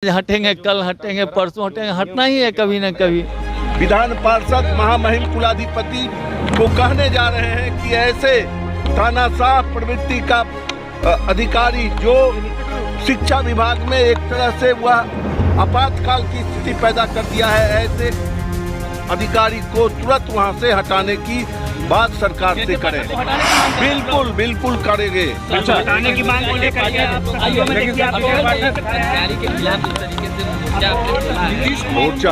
हटेंगे, कल हटेंगे, परसों हटेंगे, हटना ही है कभी न कभी। विधान पार्षद महामहिम कुलाधिपति को कहने जा रहे हैं कि ऐसे तानाशाह प्रवृत्ति का अधिकारी जो शिक्षा विभाग में एक तरह से वह आपातकाल की स्थिति पैदा कर दिया है, ऐसे अधिकारी को तुरंत वहां से हटाने की बात सरकार से करें। बिल्कुल बिल्कुल करेंगे। हटाने की मांग को लेकर मोर्चा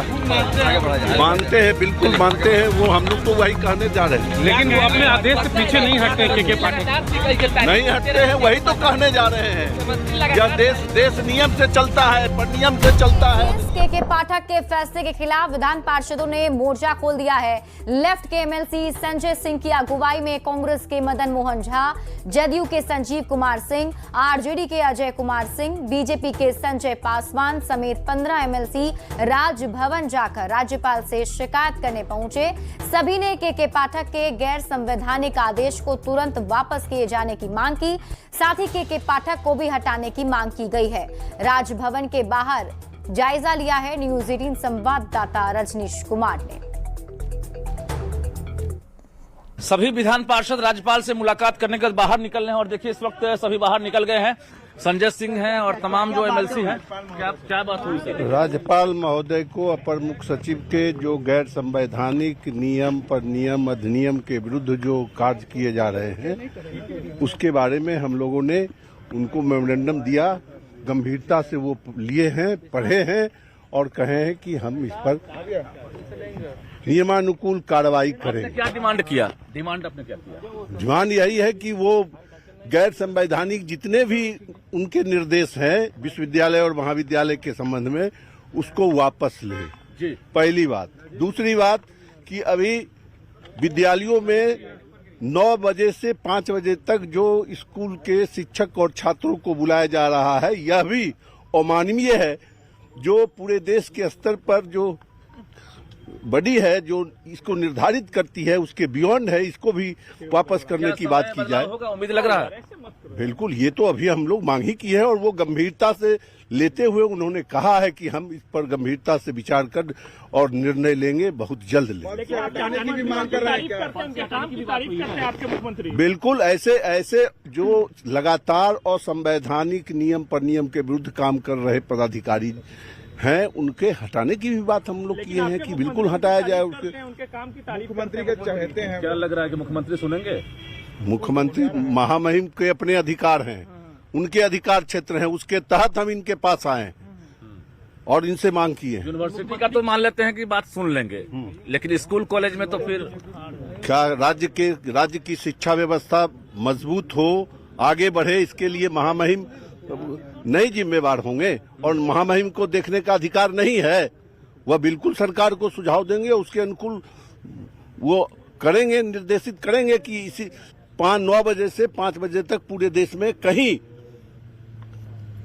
मानते हैं, बिल्कुल मानते हैं, वो हम लोग तो वही कहने जा रहे हैं। लेकिन वो अपने आदेश से पीछे नहीं हटते के पाठक नहीं हटते हैं, वही तो कहने जा रहे हैं। यह देश नियम से चलता है, पर नियम से चलता है। के पाठक के फैसले के खिलाफ विधान पार्षदों ने मोर्चा खोल दिया है। लेफ्ट के एमएलसी संजय सिंह की अगुवाई में कांग्रेस के मदन मोहन झा, जदयू के संजीव कुमार सिंह, आरजेडी के अजय कुमार सिंह, बीजेपी के संजय पासवान समेत 15 एमएलसी राजभवन जाकर राज्यपाल से शिकायत करने पहुंचे। सभी ने के पाठक के गैर संवैधानिक आदेश को तुरंत वापस किए जाने की मांग की। साथ ही के पाठक को भी हटाने की मांग की गई है। राजभवन के बाहर जायजा लिया है न्यूज 18 संवाददाता रजनीश कुमार ने। सभी विधान पार्षद राज्यपाल से मुलाकात करने के बाद बाहर निकल रहे हैं और देखिए इस वक्त सभी बाहर निकल गए हैं। संजय सिंह हैं और तमाम जो एमएलसी हैं। क्या बात हुई सर? राज्यपाल महोदय को अपर मुख्य सचिव के जो गैर संवैधानिक नियम पर नियम अधिनियम के विरुद्ध जो कार्य किए जा रहे हैं उसके बारे में हम लोगों ने उनको मेमोरेंडम दिया। गंभीरता से वो लिए हैं, पढ़े हैं और कहे हैं कि हम इस पर नियमानुकूल कार्रवाई करें। क्या डिमांड किया? डिमांड आपने क्या किया? डिमांड यही है कि वो गैर संवैधानिक जितने भी उनके निर्देश हैं विश्वविद्यालय और महाविद्यालय के संबंध में उसको वापस लें। जी। पहली बात। दूसरी बात कि अभी विद्यालयों में 9 बजे से 5 बजे तक जो स्कूल के शिक्षक और छात्रों को बुलाया जा रहा है यह भी अमानवीय है। जो पूरे देश के स्तर पर जो बड़ी है जो इसको निर्धारित करती है उसके बियॉन्ड है, इसको भी वापस करने की बात की जाए। उम्मीद लग रहा है? बिल्कुल, ये तो अभी हम लोग मांग ही की है और वो गंभीरता से लेते हुए उन्होंने कहा है कि हम इस पर गंभीरता से विचार कर और निर्णय लेंगे, बहुत जल्द लेंगे। बिल्कुल ऐसे जो लगातार असंवैधानिक नियम पर नियम के विरुद्ध काम कर रहे पदाधिकारी हैं उनके हटाने की भी बात हम लोग किए हैं कि बिल्कुल हटाया जाए। उनके काम की तारीफ मुख्यमंत्री के चाहते हैं। क्या लग रहा है कि मुख्यमंत्री सुनेंगे? मुख्यमंत्री महामहिम के अपने अधिकार हैं, उनके अधिकार क्षेत्र हैं, उसके तहत हम इनके पास आए और इनसे मांग की है। यूनिवर्सिटी का तो मान लेते हैं कि बात सुन लेंगे, लेकिन स्कूल कॉलेज में तो फिर क्या राज्य की शिक्षा व्यवस्था मजबूत हो, आगे बढ़े, इसके लिए महामहिम नहीं जिम्मेवार होंगे और महामहिम को देखने का अधिकार नहीं है। वह बिल्कुल सरकार को सुझाव देंगे, उसके अनुकूल वो करेंगे, निर्देशित करेंगे कि इसी 9 बजे से 5 बजे तक पूरे देश में कहीं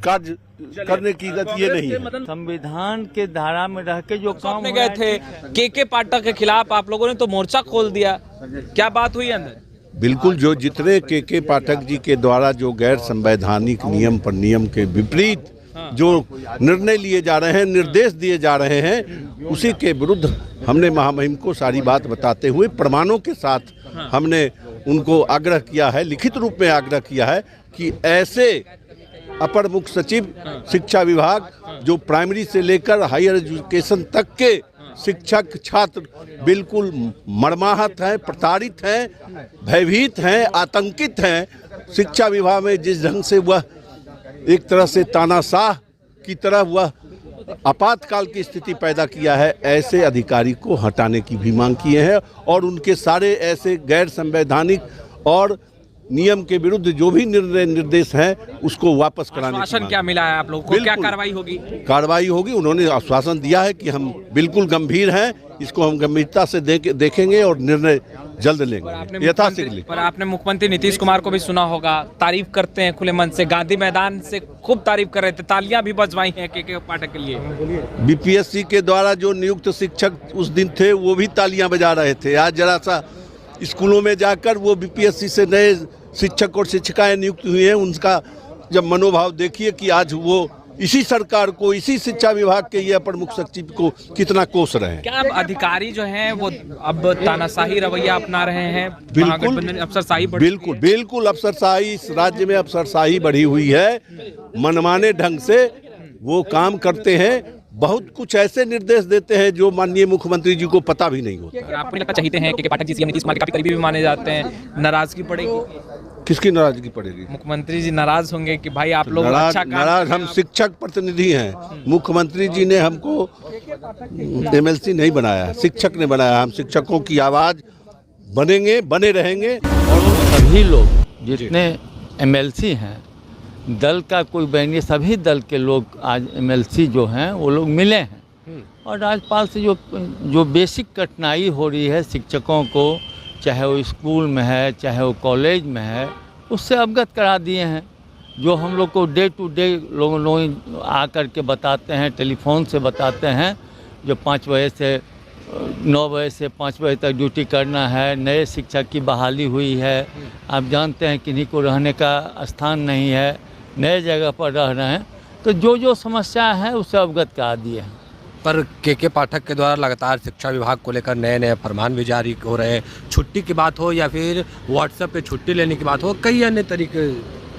कार्य करने की गति ये नहीं है। संविधान के धारा में रह के जो काम गए थे के पाठक के खिलाफ आप लोगों ने तो मोर्चा खोल दिया, क्या बात हुई अंदर? बिल्कुल, जो जितने के पाठक जी के द्वारा जो गैर संवैधानिक नियम पर नियम के विपरीत जो निर्णय लिए जा रहे हैं, निर्देश दिए जा रहे हैं, उसी के विरुद्ध हमने महामहिम को सारी बात बताते हुए प्रमाणों के साथ हमने उनको आग्रह किया है, लिखित रूप में आग्रह किया है कि ऐसे अपर मुख्य सचिव शिक्षा विभाग जो प्राइमरी से लेकर हायर एजुकेशन तक के शिक्षक छात्र बिल्कुल मर्माहत हैं, प्रताड़ित हैं, भयभीत हैं, आतंकित हैं। शिक्षा विभाग में जिस ढंग से वह एक तरह से तानाशाह की तरह वह आपातकाल की स्थिति पैदा किया है, ऐसे अधिकारी को हटाने की भी मांग किए हैं और उनके सारे ऐसे गैर संवैधानिक और नियम के विरुद्ध जो भी निर्देश हैं उसको वापस कराने की आश्वासन क्या मिला है आप लोगों को? क्या कार्रवाई होगी? कार्रवाई होगी। उन्होंने आश्वासन दिया है कि हम बिल्कुल गंभीर हैं, इसको हम गंभीरता से देखेंगे और निर्णय जल्द लेंगे यथाशीघ्र। पर आपने मुख्यमंत्री नीतीश कुमार को भी सुना होगा, तारीफ करते हैं खुले मन से, गांधी मैदान से खूब तारीफ कर रहे थे, तालियां भी बजवाई हैं के पाठक के लिए। बीपीएससी के द्वारा जो नियुक्त शिक्षक उस दिन थे वो भी तालियां बजा रहे थे। आज जरा सा स्कूलों में जाकर वो बीपीएससी से नए शिक्षक और शिक्षिकाएं नियुक्त हुई हैं, उनका जब मनोभाव देखिए कि आज वो इसी सरकार को, इसी शिक्षा विभाग के ये प्रमुख सचिव को कितना कोस रहे हैं। क्या अब अधिकारी जो हैं वो अब तानाशाही रवैया अपना रहे हैं? बिल्कुल, महागठबंधन अफसरशाही बढ़ चुकी है। बिल्कुल अफसरशाही, इस राज्य में अफसरशाही बढ़ी हुई है। मनमाने ढंग से वो काम करते हैं, बहुत कुछ ऐसे निर्देश देते हैं जो माननीय मुख्यमंत्री जी को पता भी नहीं होता। आपको लगता चाहते हैं कि पाठक जी सीएम नीतीश कुमार के काफी करीबी भी माने जाते हैं, नाराजगी पड़ेगी? किसकी नाराजगी पड़ेगी? मुख्यमंत्री जी नाराज होंगे कि भाई आप लोग नाराज, अच्छा काम नाराज हम शिक्षक प्रतिनिधि हैं। मुख्यमंत्री जी ने हमको एमएलसी नहीं बनाया, शिक्षक ने बनाया। हम शिक्षकों की आवाज बनेंगे, बने रहेंगे। सभी लोग जितने एमएलसी हैं, दल का कोई बैन, सभी दल के लोग आज एमएलसी जो हैं वो लोग मिले हैं और राज्यपाल से जो बेसिक कठिनाई हो रही है शिक्षकों को, चाहे वो स्कूल में है चाहे वो कॉलेज में है, उससे अवगत करा दिए हैं। जो हम लोग को डे टू डे लोग आकर के बताते हैं, टेलीफोन से बताते हैं, जो 5 बजे से 9 बजे से 5 बजे तक ड्यूटी करना है, नए शिक्षक की बहाली हुई है, आप जानते हैं किन्हीं को रहने का स्थान नहीं है, नए जगह पर रह रहे हैं, तो जो समस्या है उससे अवगत करा दिए हैं। पर के पाठक के द्वारा लगातार शिक्षा विभाग को लेकर नए नए फरमान भी जारी हो रहे हैं, छुट्टी की बात हो या फिर व्हाट्सएप पे छुट्टी लेने की बात हो, कई अन्य तरीके।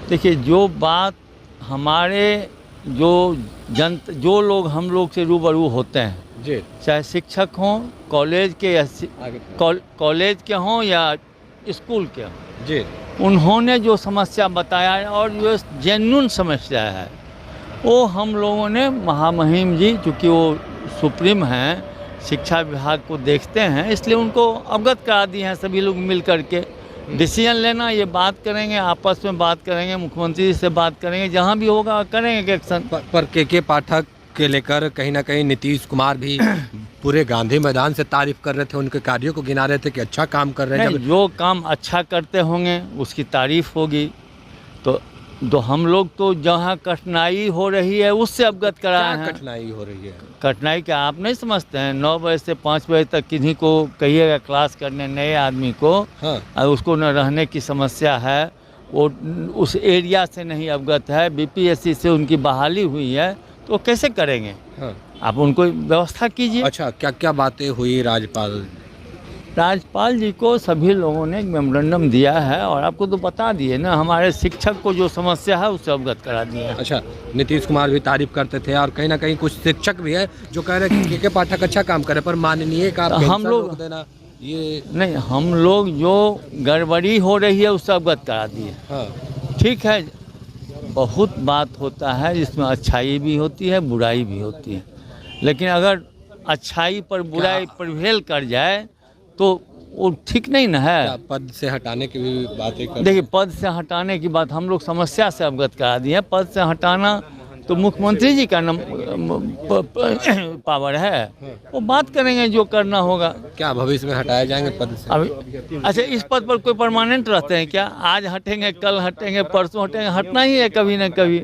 देखिए, जो बात हमारे जो लोग हम लोग से रूबरू होते हैं जी, चाहे शिक्षक हों, कॉलेज के या कॉलेज के हों या स्कूल के हों जी, उन्होंने जो समस्या बताया है और जो जेन्युइन समस्या है वो हम लोगों ने महामहिम जी, चूँकि वो सुप्रीम हैं, शिक्षा विभाग को देखते हैं, इसलिए उनको अवगत करा दिए हैं। सभी लोग मिल करके डिसीजन लेना, ये बात करेंगे, आपस में बात करेंगे, मुख्यमंत्री जी से बात करेंगे, जहाँ भी होगा करेंगे एक्शन। पर के पाठक के लेकर कहीं ना कहीं नीतीश कुमार भी पूरे गांधी मैदान से तारीफ कर रहे थे, उनके कार्यों को गिना रहे थे कि अच्छा काम कर रहे हैं। जो काम अच्छा करते होंगे उसकी तारीफ होगी, तो हम लोग तो जहाँ कठिनाई हो रही है उससे अवगत कराए हैं। कठिनाई हो रही है? कठिनाई क्या आप नहीं समझते हैं? 9 बजे से 5 बजे तक किन्हीं को कहिएगा क्लास करने, नए आदमी को, हाँ। और उसको न रहने की समस्या है, वो उस एरिया से नहीं अवगत है, बीपीएससी से उनकी बहाली हुई है, तो कैसे करेंगे? हाँ। आप उनको व्यवस्था कीजिए। अच्छा, क्या क्या बातें हुई राज्यपाल जी को सभी लोगों ने एक मेमोरेंडम दिया है और आपको तो बता दिए ना, हमारे शिक्षक को जो समस्या है उससे अवगत करा दिए हैं। अच्छा, नीतीश कुमार भी तारीफ करते थे और कहीं ना कहीं कुछ शिक्षक भी है जो कह रहे हैं कि के पाठक अच्छा काम करे, पर माननीय का हम लोग देना ये नहीं, हम लोग जो गड़बड़ी हो रही है उससे अवगत करा दिए। हाँ। ठीक है, बहुत बात होता है जिसमें अच्छाई भी होती है, बुराई भी होती है, लेकिन अगर अच्छाई पर बुराई प्रिवेल कर जाए तो वो ठीक नहीं ना है। पद से हटाने की भी बातें कर। देखिए, पद से हटाने की बात हम लोग समस्या से अवगत करा दिए हैं। पद से हटाना तो मुख्यमंत्री जी का पावर है, वो बात करेंगे जो करना होगा। क्या भविष्य में हटाए जाएंगे पद से? अभी अच्छा, इस पद पर कोई परमानेंट रहते हैं क्या? आज हटेंगे, कल हटेंगे, परसों हटेंगे, हटना ही है कभी ना कभी।